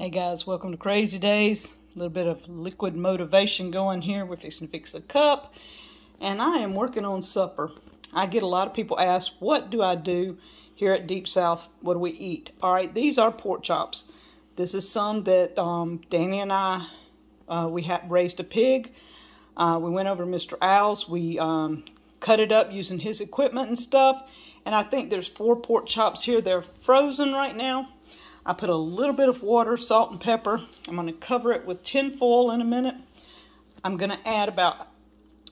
Hey guys, welcome to Crazy Days. A little bit of liquid motivation going here. We're fixing to fix a cup. And I am working on supper. I get a lot of people ask, what do I do here at Deep South? What do we eat? All right, these are pork chops. This is some that Danny and I, we raised a pig. We went over to Mr. Owl's. We cut it up using his equipment and stuff. And I think there's 4 pork chops here. They're frozen right now. I put a little bit of water, salt, and pepper. I'm going to cover it with tin foil in a minute. I'm going to add about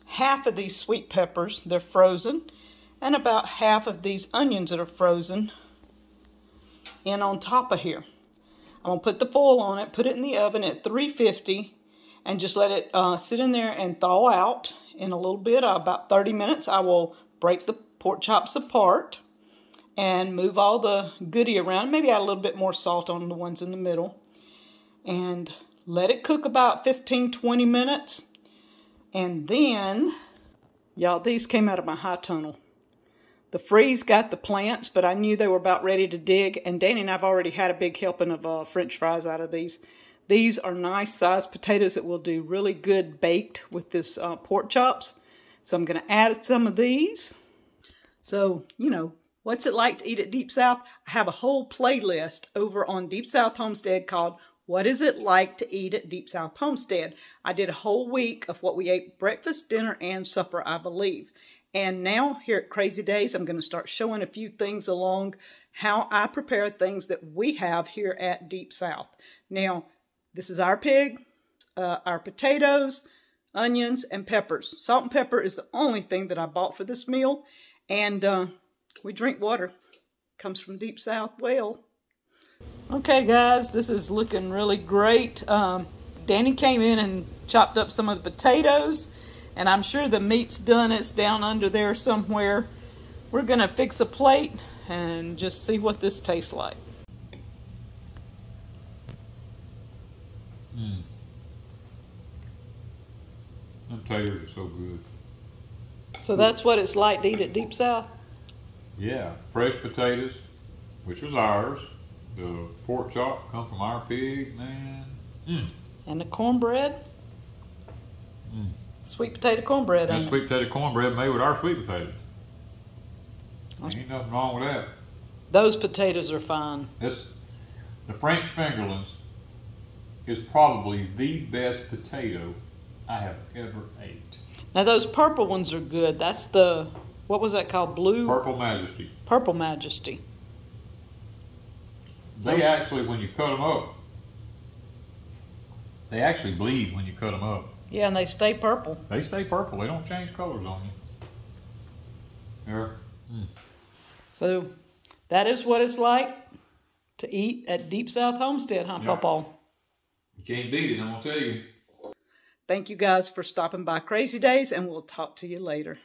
half of these sweet peppers. They're frozen. And about half of these onions that are frozen in on top of here. I'm going to put the foil on it, put it in the oven at 350, and just let it sit in there and thaw out in a little bit. About 30 minutes, I will break the pork chops apart and move all the goodie around. Maybe add a little bit more salt on the ones in the middle. And let it cook about 15-20 minutes. And then, y'all, these came out of my high tunnel. The freeze got the plants, but I knew they were about ready to dig. And Danny and I have already had a big helping of French fries out of these. These are nice sized potatoes that will do really good baked with this pork chops. So I'm going to add some of these. So, you know, what's it like to eat at Deep South? I have a whole playlist over on Deep South Homestead called What Is It Like to Eat at Deep South Homestead? I did a whole week of what we ate breakfast, dinner, and supper, I believe. And now here at Crazy Days, I'm going to start showing a few things along how I prepare things that we have here at Deep South. Now, this is our pig, our potatoes, onions, and peppers. Salt and pepper is the only thing that I bought for this meal. And we drink water. Comes from Deep South well. Okay, guys, this is looking really great. Danny came in and chopped up some of the potatoes. And I'm sure the meat's done. It's down under there somewhere. We're going to fix a plate and just see what this tastes like. Them potatoes are so good. So that's what it's like to eat at Deep South? Yeah, fresh potatoes, which was ours. The pork chop come from our pig, man. And the cornbread? Sweet potato cornbread, ain't it? Sweet potato cornbread made with our sweet potatoes. Ain't nothing wrong with that. Those potatoes are fine. The French Fingerlings is probably the best potato I have ever ate. Now those purple ones are good. That's the, what was that called? Blue? Purple Majesty. Purple Majesty. They actually, when you cut them up, they actually bleed when you cut them up. Yeah, and they stay purple. They stay purple. They don't change colors on you. There. So that is what it's like to eat at Deep South Homestead, huh, Pawpaw? You can't beat it, I'm going to tell you. Thank you guys for stopping by Crazy Days, and we'll talk to you later.